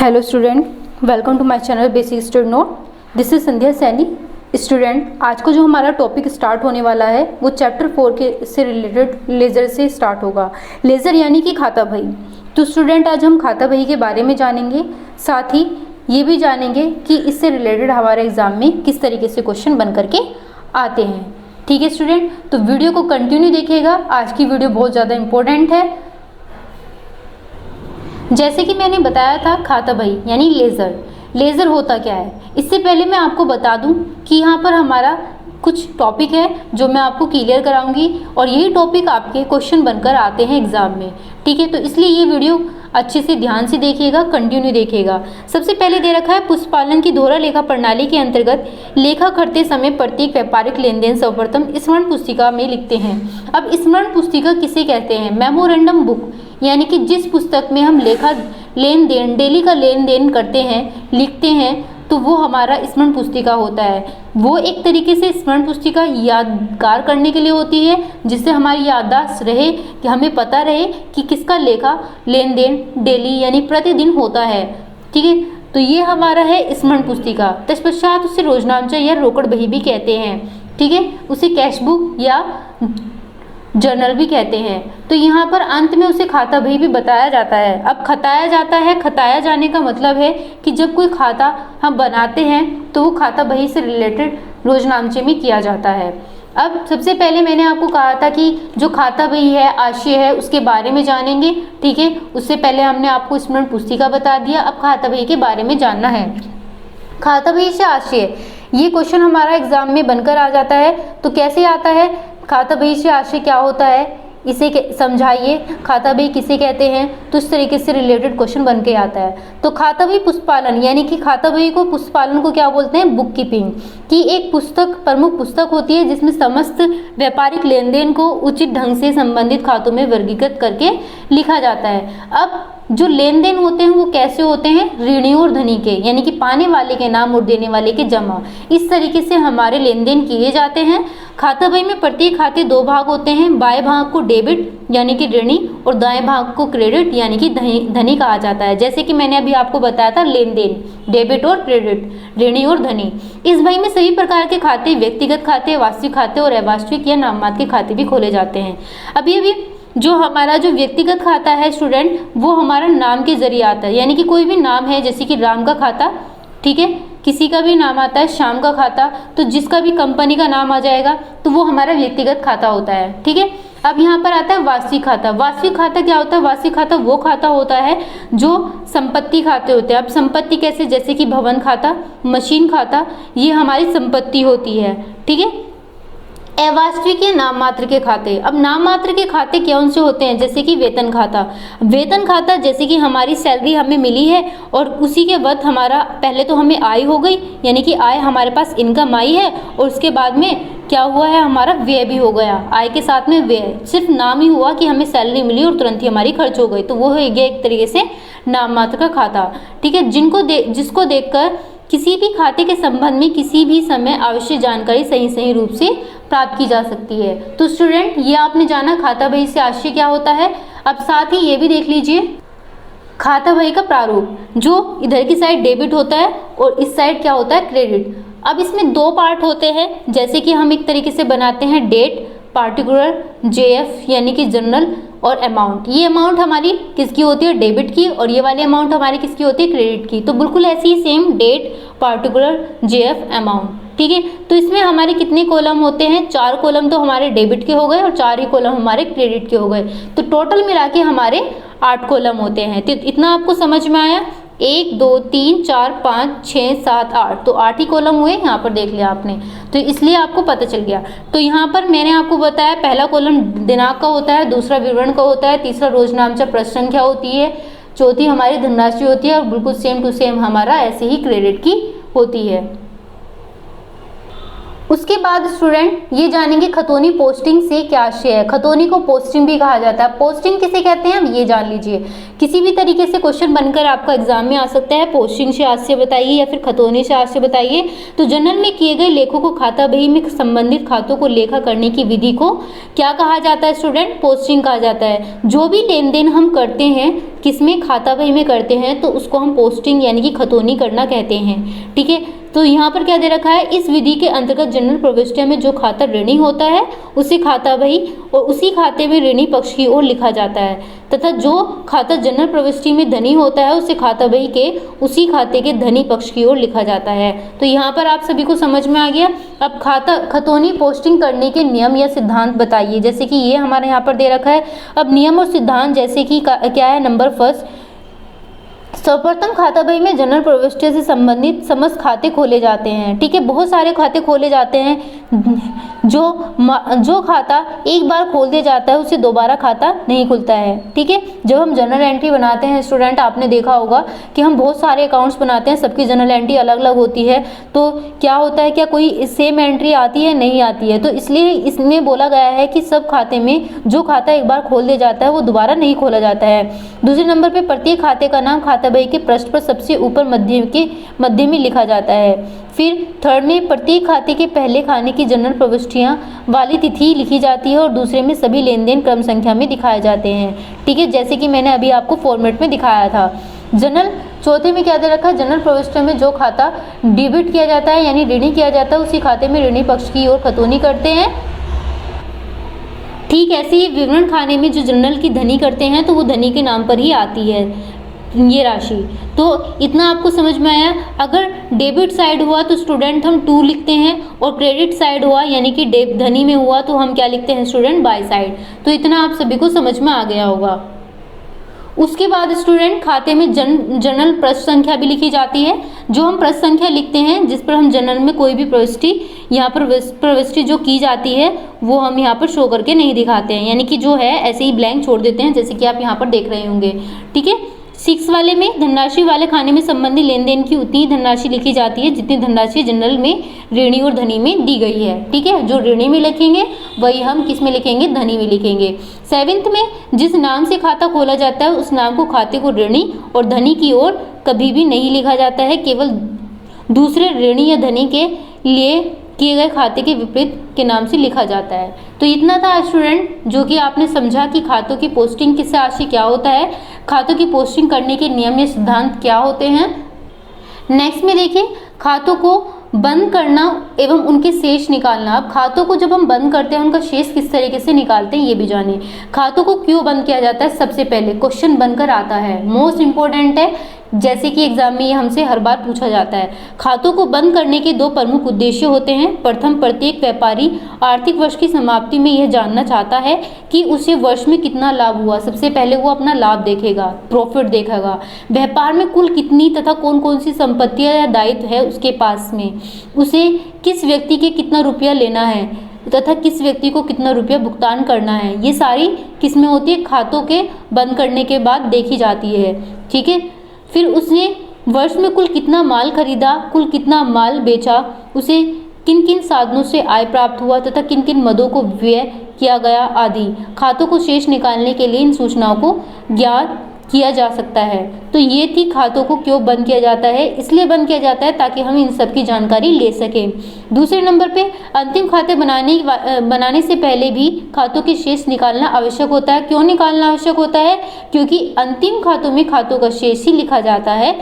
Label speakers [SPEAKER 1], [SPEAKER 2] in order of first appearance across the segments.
[SPEAKER 1] Hello student, welcome to my channel basic study note. This is Sandhya Saini. Student, आज को जो हमारा टॉपिक स्टार्ट होने वाला है वो चैप्टर 4 के से रिलेटेड लेज़र से स्टार्ट होगा। लेज़र यानी कि खाता बही। तो स्टूडेंट, आज हम खाता बही के बारे में जानेंगे, साथ ही ये भी जानेंगे कि इससे रिलेटेड हमारे एग्जाम में किस तरीके से क्वेश्चन बन करके आते हैं। ठीक है स्टूडेंट, तो वीडियो को कंटिन्यू देखिएगा। आज की वीडियो बहुत ज़्यादा इंपॉर्टेंट है। जैसे कि मैंने बताया था, खाता बही यानी लेज़र। लेज़र होता क्या है, इससे पहले मैं आपको बता दूं कि यहाँ पर हमारा कुछ टॉपिक है जो मैं आपको क्लियर कराऊंगी और यही टॉपिक आपके क्वेश्चन बनकर आते हैं एग्जाम में। ठीक है, तो इसलिए ये वीडियो अच्छे से ध्यान से देखिएगा, कंटिन्यू देखिएगा। सबसे पहले दे रखा है पुष्पालन की दोहरा लेखा प्रणाली के अंतर्गत लेखा करते समय प्रत्येक व्यापारिक लेन देन सर्वप्रथम स्मरण पुस्तिका में लिखते हैं। अब स्मरण पुस्तिका किसे कहते हैं? मेमोरेंडम बुक, यानी कि जिस पुस्तक में हम लेखा लेन देन डेली का लेन देन करते हैं, लिखते हैं, तो वो हमारा स्मरण पुस्तिका होता है। वो एक तरीके से स्मरण पुस्तिका यादगार करने के लिए होती है, जिससे हमारी याददाश्त रहे, कि हमें पता रहे कि किसका लेखा लेन देन डेली यानी प्रतिदिन होता है। ठीक है, तो ये हमारा है स्मरण पुस्तिका। तत्पश्चात उसे रोजनामचा या रोकड़ बही भी कहते हैं। ठीक है, उसे कैश बुक या जर्नल भी कहते हैं। तो यहाँ पर अंत में उसे खाता बही भी बताया जाता है। अब खताया जाता है, खताया जाने का मतलब है कि जब कोई खाता हम बनाते हैं तो वो खाता बही से रिलेटेड रोजनामचे में किया जाता है। अब सबसे पहले मैंने आपको कहा था कि जो खाता बही है, आशय है, उसके बारे में जानेंगे। ठीक है, उससे पहले हमने आपको स्मरण पुस्तिका बता दिया, अब खाता बही के बारे में जानना है। खाता बही से आशय, ये क्वेश्चन हमारा एग्जाम में बनकर आ जाता है। तो कैसे आता है? खाता बही से आशय क्या होता है, इसे समझाइए। खाता बही किसे कहते हैं? तो इस तरीके से रिलेटेड क्वेश्चन बन के आता है। तो खाता बही पुष्पालन, यानी कि खाता बही को, पुष्पालन को क्या बोलते हैं? बुक कीपिंग की एक पुस्तक, प्रमुख पुस्तक होती है जिसमें समस्त व्यापारिक लेन देन को उचित ढंग से संबंधित खातों में वर्गीकृत करके लिखा जाता है। अब जो लेन देन होते हैं वो कैसे होते हैं? ऋणी और धनी के, यानी कि पाने वाले के नाम और देने वाले के जमा, इस तरीके से हमारे लेन देन किए जाते हैं। खाता बही में प्रत्येक खाते दो भाग होते हैं। बाएं भाग को डेबिट यानी कि ऋणी और दाएं भाग को क्रेडिट यानी कि धनी कहा जाता है। जैसे कि मैंने अभी आपको बताया था, लेन देन डेबिट और क्रेडिट, ऋणी और धनी। इस बही में सभी प्रकार के खाते, व्यक्तिगत खाते, वास्तविक खाते और अवास्तविक या नाममात्र के खाते भी खोले जाते हैं। अभी जो हमारा जो व्यक्तिगत खाता है स्टूडेंट, वो हमारा नाम के जरिए आता है। यानी कि कोई भी नाम है, जैसे कि राम का खाता, ठीक है, किसी का भी नाम आता है, श्याम का खाता, तो जिसका भी कंपनी का नाम आ जाएगा तो वो हमारा व्यक्तिगत खाता होता है। ठीक है, अब यहाँ पर आता है वास्तविक खाता। वास्तविक खाता क्या होता है? वास्तविक खाता वो खाता होता है जो संपत्ति खाते होते हैं। अब संपत्ति कैसे? जैसे कि भवन खाता, मशीन खाता, ये हमारी संपत्ति होती है। ठीक है, अवास्तविक या नाम मात्र के खाते। अब नाम मात्र के खाते कौन से होते हैं? जैसे कि वेतन खाता। वेतन खाता जैसे कि हमारी सैलरी हमें मिली है और उसी के वक्त हमारा पहले तो हमें आय हो गई, यानी कि आय, हमारे पास इनकम आई है, और उसके बाद में क्या हुआ है, हमारा व्यय भी हो गया। आय के साथ में व्यय, सिर्फ नाम ही हुआ कि हमें सैलरी मिली और तुरंत ही हमारी खर्च हो गई, तो वो हो गया एक तरीके से नाम मात्र का खाता। ठीक है, जिसको देखकर किसी भी खाते के संबंध में किसी भी समय आवश्यक जानकारी सही रूप से प्राप्त की जा सकती है। तो स्टूडेंट, ये आपने जाना खाता बही से आशय क्या होता है। अब साथ ही ये भी देख लीजिए खाता बही का प्रारूप, जो इधर की साइड डेबिट होता है और इस साइड क्या होता है? क्रेडिट। अब इसमें दो पार्ट होते हैं, जैसे कि हम एक तरीके से बनाते हैं डेट, पार्टिकुलर, जेएफ यानी कि जनरल, और अमाउंट। ये अमाउंट हमारी किसकी होती है? डेबिट की, और ये वाली अमाउंट हमारी किसकी होती है? क्रेडिट की। तो बिल्कुल ऐसी ही same date, particular, JF, amount. ठीक है, तो इसमें हमारे कितने कॉलम होते हैं? 4 कॉलम तो हमारे डेबिट के हो गए और 4 ही कॉलम हमारे क्रेडिट के हो गए। तो टोटल मिला के हमारे 8 कॉलम होते हैं। तो इतना आपको समझ में आया? 1 2 3 4 5 6 7 8, तो 8 ही कॉलम हुए। यहाँ पर देख लिया आपने, तो इसलिए आपको पता चल गया। तो यहाँ पर मैंने आपको बताया, पहला कॉलम दिनांक का होता है, दूसरा विवरण का होता है, तीसरा रोजनामचा पृष्ठ संख्या होती है, चौथी हमारी धनराशि होती है, और बिल्कुल सेम टू सेम हमारा ऐसे ही क्रेडिट की होती है। उसके बाद स्टूडेंट ये जानेंगे खतौनी पोस्टिंग से क्या आशय है। खतौनी को पोस्टिंग भी कहा जाता है। पोस्टिंग किसे कहते हैं, अब ये जान लीजिए। किसी भी तरीके से क्वेश्चन बनकर आपका एग्जाम में आ सकता है, पोस्टिंग से आशय बताइए या फिर खतौनी से आशय बताइए। तो जनरल में किए गए लेखों को खाता बही में संबंधित खातों को लेखा करने की विधि को क्या कहा जाता है स्टूडेंट, पोस्टिंग कहा जाता है। जो भी लेन देन हम करते हैं किसमें, खाता बही में करते हैं, तो उसको हम पोस्टिंग यानी कि खतौनी करना कहते हैं। ठीक है, तो यहाँ पर क्या दे रखा है, इस विधि के अंतर्गत जनरल प्रविष्टियां में जो खाता ऋणी होता है उसे खाता बही और उसी खाते में ऋणी पक्ष की ओर लिखा जाता है, तथा जो खाता जनरल प्रविष्टि में धनी होता है उसे खाता बही के उसी खाते के धनी पक्ष की ओर लिखा जाता है। तो यहाँ पर आप सभी को समझ में आ गया। अब खतौनी पोस्टिंग करने के नियम या सिद्धांत बताइए, जैसे कि ये हमारे यहाँ पर दे रखा है। अब नियम और सिद्धांत जैसे कि क्या है, नंबर फर्स्ट, सर्वप्रथम खाता बही में जनरल प्रविष्टियों से संबंधित समस्त खाते खोले जाते हैं। ठीक है, बहुत सारे खाते खोले जाते हैं। जो खाता एक बार खोल दिया जाता है उसे दोबारा खाता नहीं खुलता है। ठीक है, जब हम जनरल एंट्री बनाते हैं स्टूडेंट, आपने देखा होगा कि हम बहुत सारे अकाउंट्स बनाते हैं, सबकी जनरल एंट्री अलग अलग होती है। तो क्या होता है, क्या कोई सेम एंट्री आती है, नहीं आती है। तो इसलिए इसमें बोला गया है कि सब खाते में जो खाता एक बार खोल दिया जाता है वो दोबारा नहीं खोला जाता है। दूसरे नंबर पर प्रत्येक खाते का नाम खाता बही के पृष्ठ पर सबसे ऊपर मध्य में लिखा जाता है। फिर थर्ड में प्रत्येक खाते के पहले खाने की जनरल प्रविष्टियां वाली तिथि लिखी जाती है और दूसरे में सभी लेन देन क्रम संख्या में दिखाए जाते हैं। ठीक है, जैसे कि मैंने अभी आपको फॉर्मेट में दिखाया था। जनरल चौथे में क्या दे रखा है, जनरल प्रविष्टियों में जो खाता डेबिट किया जाता है यानी ऋणी किया जाता है उसी खाते में ऋणी पक्ष की ओर खतौनी करते हैं। ठीक ऐसे ही विवरण खाने में जो जनरल की धनी करते हैं तो वो धनी के नाम पर ही आती है ये राशि। तो इतना आपको समझ में आया। अगर डेबिट साइड हुआ तो स्टूडेंट हम 2 लिखते हैं और क्रेडिट साइड हुआ यानी कि धनी में हुआ तो हम क्या लिखते हैं स्टूडेंट, बाय साइड। तो इतना आप सभी को समझ में आ गया होगा। उसके बाद स्टूडेंट खाते में जनरल पृष्ठ संख्या भी लिखी जाती है। जो हम पृष्ठ संख्या लिखते हैं जिस पर हम जनरल में कोई भी प्रविष्टि यहाँ पर प्रविष्टि जो की जाती है वो हम यहाँ पर शो करके नहीं दिखाते हैं, यानी कि जो है ऐसे ही ब्लैंक छोड़ देते हैं, जैसे कि आप यहाँ पर देख रहे होंगे। ठीक है, 6 वाले में धनराशि वाले खाने में संबंधित लेन देन की उतनी धनराशि लिखी जाती है जितनी धनराशि जनरल में ऋणी और धनी में दी गई है। ठीक है, जो ऋणी में लिखेंगे वही हम किस में लिखेंगे, धनी में लिखेंगे। 7th में जिस नाम से खाता खोला जाता है उस नाम को खाते को ऋणी और धनी की ओर कभी भी नहीं लिखा जाता है, केवल दूसरे ऋणी या धनी के लिए किए गए खाते के विपरीत के नाम से लिखा जाता है। तो इतना था स्टूडेंट जो कि आपने समझा कि खातों की पोस्टिंग किससे आशय क्या होता है, खातों की पोस्टिंग करने के नियम या सिद्धांत क्या होते हैं। नेक्स्ट में देखिए खातों को बंद करना एवं उनके शेष निकालना। अब खातों को जब हम बंद करते हैं उनका शेष किस तरीके से निकालते हैं ये भी जानिए। खातों को क्यों बंद किया जाता है, सबसे पहले क्वेश्चन बनकर आता है, मोस्ट इंपॉर्टेंट है, जैसे कि एग्जाम में ये हमसे हर बार पूछा जाता है। खातों को बंद करने के 2 प्रमुख उद्देश्य होते हैं। प्रथम, प्रत्येक व्यापारी आर्थिक वर्ष की समाप्ति में यह जानना चाहता है कि उसे वर्ष में कितना लाभ हुआ। सबसे पहले वो अपना लाभ देखेगा, प्रॉफिट देखेगा, व्यापार में कुल कितनी तथा कौन कौन सी संपत्तियां या दायित्व है उसके पास में, उसे किस व्यक्ति के कितना रुपया लेना है तथा किस व्यक्ति को कितना रुपया भुगतान करना है। ये सारी किस्में होती है खातों के बंद करने के बाद देखी जाती है। ठीक है, फिर उसने वर्ष में कुल कितना माल खरीदा, कुल कितना माल बेचा, उसे किन किन साधनों से आय प्राप्त हुआ तथा किन किन मदों को व्यय किया गया आदि। खातों को शेष निकालने के लिए इन सूचनाओं को ज्ञात किया जा सकता है। तो ये थी खातों को क्यों बंद किया जाता है, इसलिए बंद किया जाता है ताकि हम इन सब की जानकारी ले सकें। दूसरे नंबर पे अंतिम खाते बनाने से पहले भी खातों के शेष निकालना आवश्यक होता है। क्यों निकालना आवश्यक होता है, क्योंकि अंतिम खातों में खातों का शेष ही लिखा जाता है,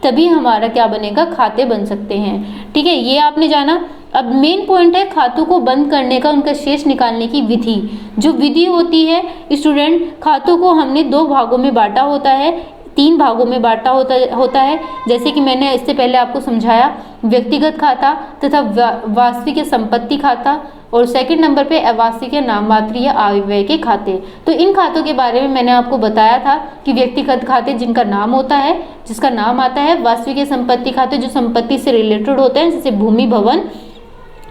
[SPEAKER 1] तभी हमारा क्या बनेगा, खाते बन सकते हैं। ठीक है, ये आपने जाना। अब मेन पॉइंट है खातों को बंद करने का, उनका शेष निकालने की विधि। जो विधि होती है स्टूडेंट, खातों को हमने 2 भागों में बांटा होता है, 3 भागों में बांटा होता है, जैसे कि मैंने इससे पहले आपको समझाया, व्यक्तिगत खाता तथा वास्तविक संपत्ति खाता, और सेकंड नंबर पे अवास्तविक या नाम मात्र या आयव्यय के खाते। तो इन खातों के बारे में मैंने आपको बताया था कि व्यक्तिगत खाते जिनका नाम होता है, जिसका नाम आता है, वास्तविक संपत्ति खाते जो संपत्ति से रिलेटेड होते हैं, जैसे भूमि, भवन,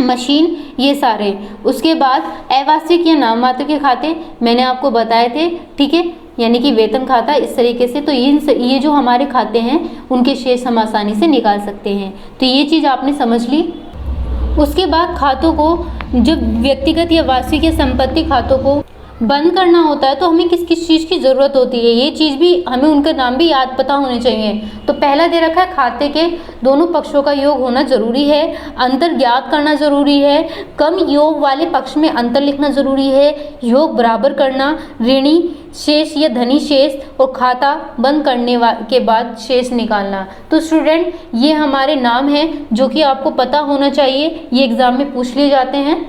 [SPEAKER 1] मशीन, ये सारे। उसके बाद अवास्तविक या नाम मात्र के खाते मैंने आपको बताए थे। ठीक है, यानी कि वेतन खाता, इस तरीके से। तो ये जो हमारे खाते हैं उनके शेष हम आसानी से निकाल सकते हैं। तो ये चीज़ आपने समझ ली। उसके बाद खातों को, जब व्यक्तिगत या वार्षिक या संपत्ति खातों को बंद करना होता है तो हमें किस किस चीज़ की ज़रूरत होती है, ये चीज़ भी हमें, उनका नाम भी याद पता होने चाहिए। तो पहला दे रखा है खाते के दोनों पक्षों का योग होना जरूरी है, अंतर ज्ञात करना जरूरी है, कम योग वाले पक्ष में अंतर लिखना जरूरी है, योग बराबर करना, ऋणी शेष या धनी शेष, और खाता बंद करने के बाद शेष निकालना। तो स्टूडेंट ये हमारे नाम हैं जो कि आपको पता होना चाहिए, ये एग्जाम में पूछ लिए जाते हैं।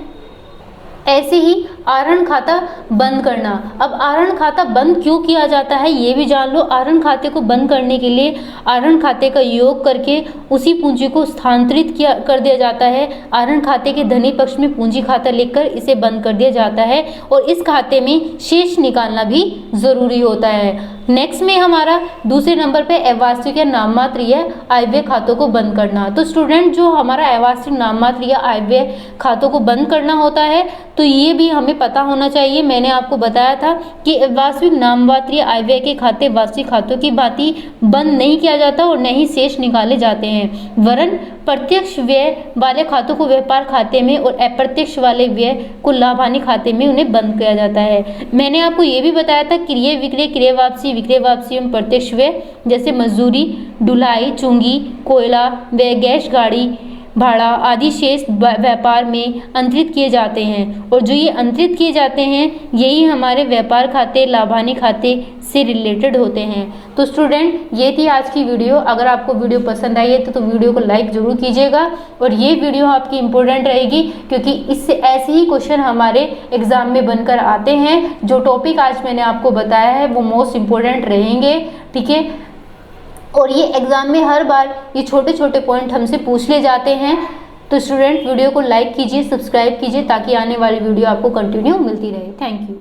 [SPEAKER 1] ऐसे ही आहरण खाता बंद करना। अब आहरण खाता बंद क्यों किया जाता है ये भी जान लो। आहरण खाते को बंद करने के लिए आहरण खाते का योग करके उसी पूंजी को स्थानांतरित कर दिया जाता है। आहरण खाते के धनी पक्ष में पूंजी खाता लिखकर इसे बंद कर दिया जाता है और इस खाते में शेष निकालना भी जरूरी होता है। नेक्स्ट में हमारा दूसरे नंबर पे अवास्तविक या नाममात्र या आयव्यय खातों को बंद करना। तो स्टूडेंट जो हमारा अवास्तविक, नाममात्र या आयव्यय खातों को बंद करना होता है तो ये भी हमें पता होना चाहिए। मैंने आपको बताया था कि वास्तविक, नाममात्र या आयव्यय के खाते वास्तविक खातों की भांति बंद नहीं किया जाता और न ही शेष निकाले जाते हैं, वरन प्रत्यक्ष व्यय वाले खातों को व्यापार खाते में और अप्रत्यक्ष वाले व्यय को लाभ हानि खाते में उन्हें बंद किया जाता है। मैंने आपको ये भी बताया था क्रय विक्रय, क्रय वापसी, विक्रय वापसी एवं प्रत्यक्ष व्यय जैसे मजदूरी, ढुलाई, चुंगी, कोयला व गैस गाड़ी भाड़ा आदि शेष व्यापार में अंतरित किए जाते हैं और जो ये अंतरित किए जाते हैं यही हमारे व्यापार खाते, लाभ हानि खाते से रिलेटेड होते हैं। तो स्टूडेंट ये थी आज की वीडियो। अगर आपको वीडियो पसंद आई है तो वीडियो को लाइक जरूर कीजिएगा और ये वीडियो आपकी इम्पोर्टेंट रहेगी क्योंकि इससे ऐसे ही क्वेश्चन हमारे एग्जाम में बनकर आते हैं। जो टॉपिक आज मैंने आपको बताया है वो मोस्ट इम्पोर्टेंट रहेंगे, ठीक है। और ये एग्जाम में हर बार ये छोटे छोटे पॉइंट हमसे पूछ ले जाते हैं। तो स्टूडेंट वीडियो को लाइक कीजिए, सब्सक्राइब कीजिए ताकि आने वाली वीडियो आपको कंटिन्यू मिलती रहे। Thank you.